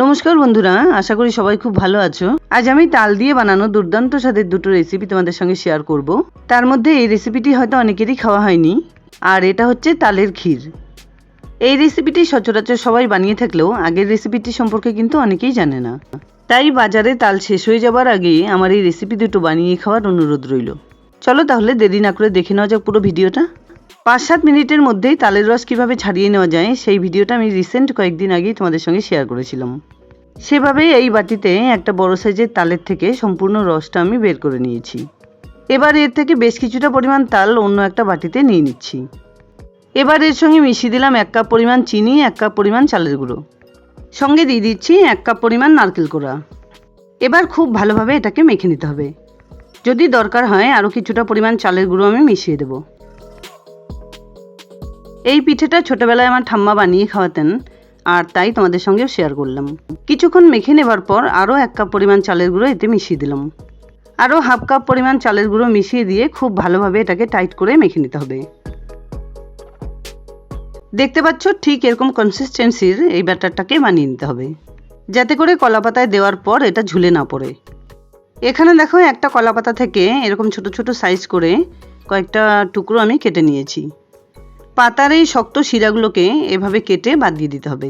নমস্কার বন্ধুরা, আশা করি সবাই খুব ভালো আছো। আজ আমি তাল দিয়ে বানানো দুর্দান্ত স্বাদের দুটো রেসিপি তোমাদের সঙ্গে শেয়ার করব। তার মধ্যে এই রেসিপিটি হয়তো অনেকেরই খাওয়া হয়নি, আর এটা হচ্ছে তালের ক্ষীর। এই রেসিপিটি সচরাচর সবাই বানিয়ে থাকলেও আগের রেসিপিটি সম্পর্কে কিন্তু অনেকেই জানে না। তাই বাজারে তাল শেষ হয়ে যাবার আগে আমার এই রেসিপি দুটো বানিয়ে খাওয়ার অনুরোধ রইল। চলো তাহলে দেরি না করে দেখে নেওয়া যাক পুরো ভিডিওটা। 5-7 মিনিটের মধ্যেই তালের রস কীভাবে ছাড়িয়ে নেওয়া যায় সেই ভিডিওটা আমি রিসেন্ট কয়েকদিন আগেই তোমাদের সঙ্গে শেয়ার করেছিলাম। সেভাবেই এই বাটিতে একটা বড় সাইজের তালের থেকে সম্পূর্ণ রসটা আমি বের করে নিয়েছি। এবার এর থেকে বেশ কিছুটা পরিমাণ তাল অন্য একটা বাটিতে নিয়ে নিচ্ছি। এবার এর সঙ্গে মিশিয়ে দিলাম 1 কাপ পরিমাণ চিনি, 1 কাপ পরিমাণ চালের গুঁড়ো, সঙ্গে দিয়ে দিচ্ছি 1 কাপ পরিমাণ নারকেল কোড়া। এবার খুব ভালোভাবে এটাকে মেখে নিতে হবে। যদি দরকার হয় আরও কিছুটা পরিমাণ চালের গুঁড়ো আমি মিশিয়ে দেবো। এই পিঠেটা ছোটোবেলায় আমার ঠাম্মা বানিয়ে খাওয়াতেন, আর তাই তোমাদের সঙ্গেও শেয়ার করলাম। কিছুক্ষণ মেখে নেবার পর আরও 1 কাপ পরিমাণ চালের গুঁড়ো এতে মিশিয়ে দিলাম। আরও হাফ কাপ পরিমাণ চালের গুঁড়ো মিশিয়ে দিয়ে খুব ভালোভাবে এটাকে টাইট করে মেখে নিতে হবে। দেখতে পাচ্ছ ঠিক এরকম কনসিস্টেন্সির এই ব্যাটারটাকে বানিয়ে নিতে হবে, যাতে করে কলাপাতায় দেওয়ার পর এটা ঝুলে না পড়ে। এখানে দেখো একটা কলাপাতা থেকে এরকম ছোট ছোট সাইজ করে কয়েকটা টুকরো আমি কেটে নিয়েছি। পাতার এই শক্ত শিরাগুলোকে এভাবে কেটে বাদ দিয়ে দিতে হবে।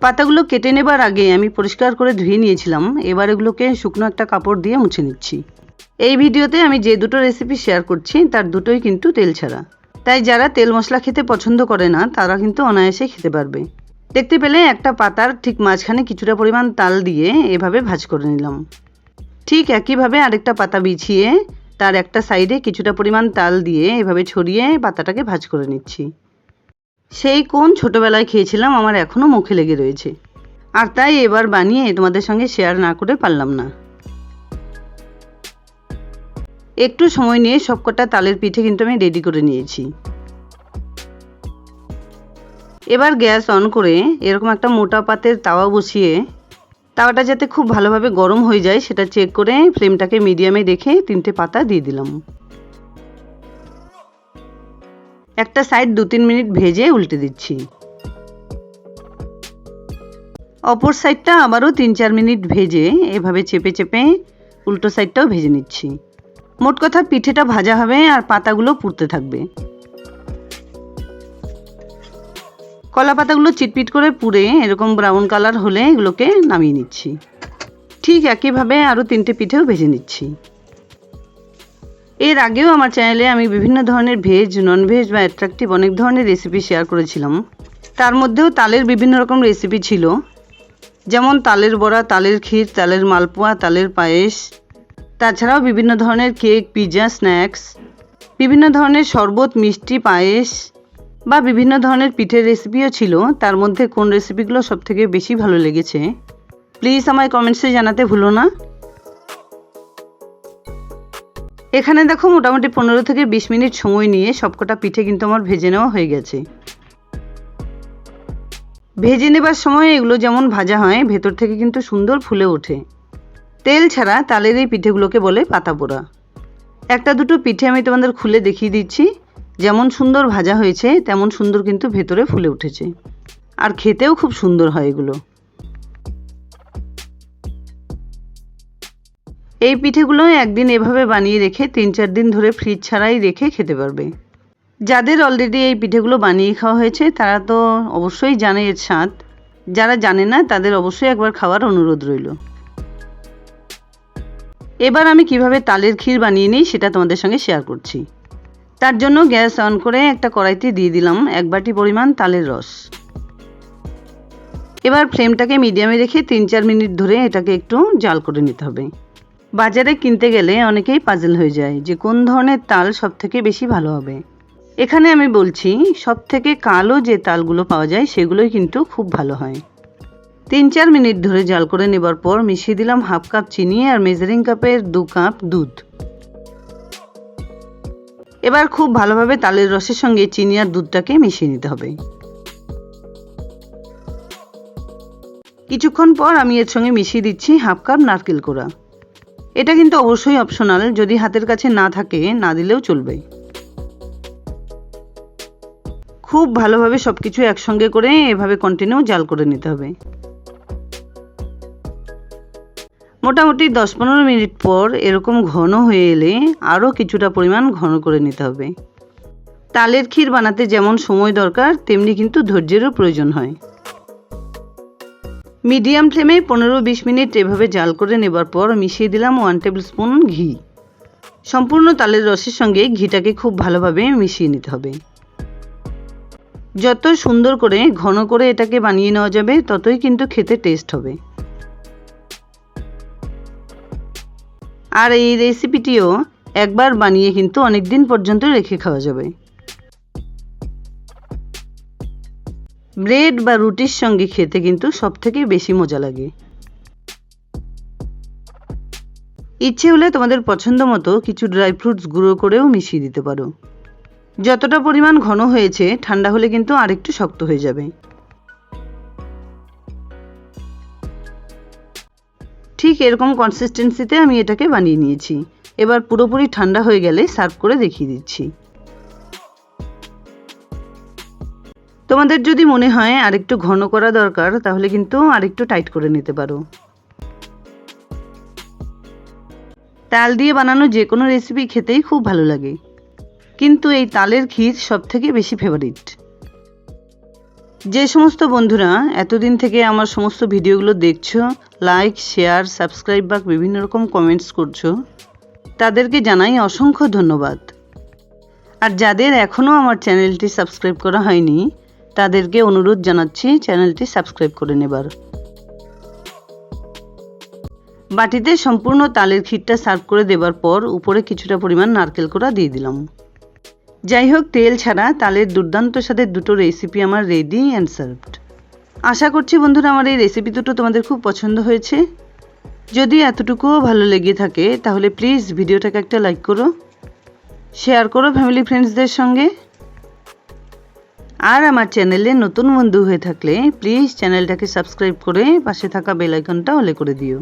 পাতাগুলো কেটে নেবার আগে আমি পরিষ্কার করে ধুয়ে নিয়েছিলাম। এবার এগুলোকে শুকনো একটা কাপড় দিয়ে মুছে নিচ্ছি। এই ভিডিওতে আমি যে দুটো রেসিপি শেয়ার করছি তার দুটোই কিন্তু তেল ছাড়া, তাই যারা তেল মশলা খেতে পছন্দ করে না তারা কিন্তু অনায়াসে খেতে পারবে। দেখতে পেলে একটা পাতার ঠিক মাঝখানে কিছুটা পরিমাণ তাল দিয়ে এভাবে ভাঁজ করে নিলাম। ঠিক একইভাবে আরেকটা পাতা বিছিয়ে তার একটা সাইডে কিছুটা পরিমাণ তাল দিয়ে এভাবে ছড়িয়ে পাতাটাকে ভাঁজ করে নিচ্ছি। সেই কোন ছোটোবেলায় খেয়েছিলাম, আমার এখনও মুখে লেগে রয়েছে, আর তাই এবার বানিয়ে তোমাদের সঙ্গে শেয়ার না করে পারলাম না। একটু সময় নিয়ে সবকটা তালের পিঠে কিন্তু আমি রেডি করে নিয়েছি। এবার গ্যাস অন করে এরকম একটা মোটা পাতের তাওয়া বসিয়ে তাওয়াটা যাতে খুব ভালোভাবে গরম হয়ে যায় সেটা চেক করে ফ্লেমটাকে মিডিয়ামে রেখে 3টে পাতা দিয়ে দিলাম। একটা সাইড 2-3 মিনিট ভেজে উল্টে দিচ্ছি। অপর সাইডটা আবারও 3-4 মিনিট ভেজে এভাবে চেপে চেপে উল্টো সাইডটাও ভেজে নিচ্ছি। মোট কথা পিঠেটা ভাজা হবে আর পাতাগুলো পুড়তে থাকবে। কলা পাতাগুলো চিটপিট করে পুড়ে এরকম ব্রাউন কালার হলে এগুলোকে নামিয়ে নিচ্ছি। ঠিক একইভাবে আরও 3টে পিঠেও ভেজে নিচ্ছি। এর আগেও আমার চ্যানেলে আমি বিভিন্ন ধরনের ভেজ, ননভেজ বা অ্যাট্রাকটিভ অনেক ধরনের রেসিপি শেয়ার করেছিলাম। তার মধ্যেও তালের বিভিন্ন রকম রেসিপি ছিল, যেমন তালের বড়া, তালের ক্ষীর, তালের মালপোয়া, তালের পায়েস, তাছাড়াও বিভিন্ন ধরনের কেক, পিৎজা, স্ন্যাক্স, বিভিন্ন ধরনের শরবত, মিষ্টি, পায়েস বা বিভিন্ন ধরনের পিঠের রেসিপিও ছিল। তার মধ্যে কোন রেসিপিগুলো সবথেকে বেশি ভালো লেগেছে প্লিজ আমায় কমেন্টসে জানাতে ভুলো না। এখানে দেখো মোটামুটি 15 থেকে 20 মিনিট সময় নিয়ে সবকটা পিঠে কিন্তু আমার ভেজে নেওয়া হয়ে গেছে। ভেজে নেবার সময় এগুলো যেমন ভাজা হয় ভেতর থেকে কিন্তু সুন্দর ফুলে ওঠে। তেল ছাড়া তালের এই পিঠেগুলোকে বলে পাতা পোড়া। একটা দুটো পিঠে আমি তোমাদের খুলে দেখিয়ে দিচ্ছি। যেমন সুন্দর ভাজা হয়েছে তেমন সুন্দর কিন্তু ভেতরে ফুলে উঠেছে, আর খেতেও খুব সুন্দর হয় এগুলো। এই পিঠেগুলো একদিন এভাবে বানিয়ে রেখে 3-4 দিন ধরে ফ্রিজ ছাড়াই রেখে খেতে পারবে। যাদের অলরেডি এই পিঠেগুলো বানিয়ে খাওয়া হয়েছে তারা তো অবশ্যই জানে এর স্বাদ, যারা জানে না তাদের অবশ্যই একবার খাওয়ার অনুরোধ রইল। এবার আমি কিভাবে তালের ক্ষীর বানিয়ে নিই সেটা তোমাদের সঙ্গে শেয়ার করছি। তার জন্য গ্যাস অন করে একটা কড়াইতে দিয়ে দিলাম 1 বাটি পরিমাণ তালের রস। এবার ফ্লেমটাকে মিডিয়ামে রেখে 3-4 মিনিট ধরে এটাকে একটু জাল করে নিতে হবে। বাজারে কিনতে গেলে অনেকেই পাজল হয়ে যায় যে কোন ধরনের তাল সবথেকে বেশি ভালো হবে। এখানে আমি বলছি সবথেকে কালো যে তালগুলো পাওয়া যায় সেগুলোই কিন্তু খুব ভালো হয়। 3-4 মিনিট ধরে জাল করে নেবার পর মিশিয়ে দিলাম হাফ কাপ চিনি আর মেজারিং কাপের 2 কাপ দুধ। এবার খুব ভালোভাবে তালের রসের সঙ্গে চিনি আর দুধটাকে মিশিয়ে নিতে হবে। কিছুক্ষণ পর আমি এর সঙ্গে মিশিয়ে দিচ্ছি হাফ কাপ নারকেল কোড়া। এটা কিন্তু অবশ্যই অপশনাল, যদি হাতের কাছে না থাকে না দিলেও চলবে। খুব ভালোভাবে সব কিছু একসঙ্গে করে এভাবে কন্টিনিউ জাল করে নিতে হবে। মোটামুটি 10-15 মিনিট পর এরকম ঘন হয়ে এলে আরও কিছুটা পরিমাণ ঘন করে নিতে হবে। তালের ক্ষীর বানাতে যেমন সময় দরকার তেমনি কিন্তু ধৈর্যেরও প্রয়োজন হয়। মিডিয়াম ফ্লেমে 15-20 মিনিট এভাবে জাল করে নেবার পর মিশিয়ে দিলাম 1 টেবিল স্পুন ঘি। সম্পূর্ণ তালের রসের সঙ্গে ঘিটাকে খুব ভালোভাবে মিশিয়ে নিতে হবে। যত সুন্দর করে ঘন করে এটাকে বানিয়ে নেওয়া যাবে ততই কিন্তু খেতে টেস্ট হবে। আর এই রেসিপিটিও একবার বানিয়ে কিন্তু অনেক দিন পর্যন্ত রেখে খাওয়া যাবে। ব্রেড বা রুটির সঙ্গে খেতে কিন্তু সবথেকে বেশি মজা লাগে। ইচ্ছে হলে তোমাদের পছন্দ মতো কিছু ড্রাই ফ্রুটস গুঁড়ো করেও মিশিয়ে দিতে পারো। যতটা পরিমাণ ঘন হয়েছে ঠান্ডা হলে কিন্তু আরেকটু শক্ত হয়ে যাবে। ঠিক এরকম কনসিস্টেন্সিতে আমি এটাকে বানিয়ে নিয়েছি। এবার পুরোপুরি ঠান্ডা হয়ে গেলে সার্ভ করে দেখিয়ে দিচ্ছি। তোমাদের যদি মনে হয় আরেকটু ঘন করা দরকার তাহলে কিন্তু আরেকটু টাইট করে নিতে পারো। তাল দিয়ে বানানো যে কোনো রেসিপি খেতেই খুব ভালো লাগে, কিন্তু এই তালের ক্ষীর সবথেকে বেশি ফেভারিট। যে সমস্ত বন্ধুরা এতদিন থেকে আমার সমস্ত ভিডিওগুলো দেখছো, লাইক, শেয়ার, সাবস্ক্রাইব বা বিভিন্ন রকম কমেন্টস করছো, তাদেরকে জানাই অসংখ্য ধন্যবাদ। আর যাদের এখনও আমার চ্যানেলটি সাবস্ক্রাইব করা হয়নি তাদেরকে অনুরোধ জানাচ্ছি চ্যানেলটি সাবস্ক্রাইব করে নেবার। বাটিতে সম্পূর্ণ তালের ক্ষীরটা সার্ভ করে দেবার পর উপরে কিছুটা পরিমাণ নারকেল কোড়া দিয়ে দিলাম। যাই হোক, তেল ছাড়া তালের দুর্দান্ত স্বাদের দুটো রেসিপি আমার রেডি অ্যান্ড সার্ভড। আশা করছি বন্ধুরা আমার এই রেসিপি দুটো তোমাদের খুব পছন্দ হয়েছে। যদি এতটুকুও ভালো লেগে থাকে তাহলে প্লিজ ভিডিওটাকে একটা লাইক করো, শেয়ার করো ফ্যামিলি ফ্রেন্ডসদের সঙ্গে। আর আমার চ্যানেলে নতুন বন্ধু হয়ে থাকলে প্লিজ চ্যানেলটাকে সাবস্ক্রাইব করে পাশে থাকা বেল আইকনটা অলে করে দিও,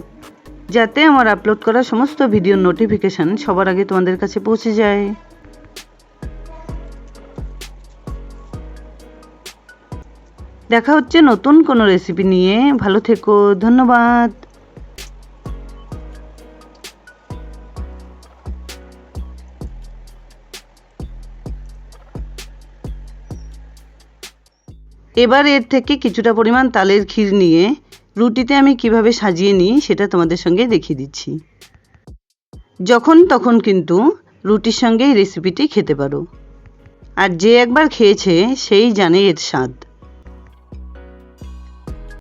যাতে আমার আপলোড করা সমস্ত ভিডিওর নোটিফিকেশান সবার আগে তোমাদের কাছে পৌঁছে যায়। দেখা হচ্ছে নতুন কোনো রেসিপি নিয়ে। ভালো থেকো, ধন্যবাদ। এবার এর থেকে কিছুটা পরিমাণ তালের ক্ষীর নিয়ে রুটিতে আমি কিভাবে সাজিয়ে নিই সেটা তোমাদের সঙ্গে দেখিয়ে দিচ্ছি। যখন তখন কিন্তু রুটির সঙ্গে এই রেসিপিটি খেতে পারো। আর যে একবার খেয়েছে সেই জানে এর স্বাদ।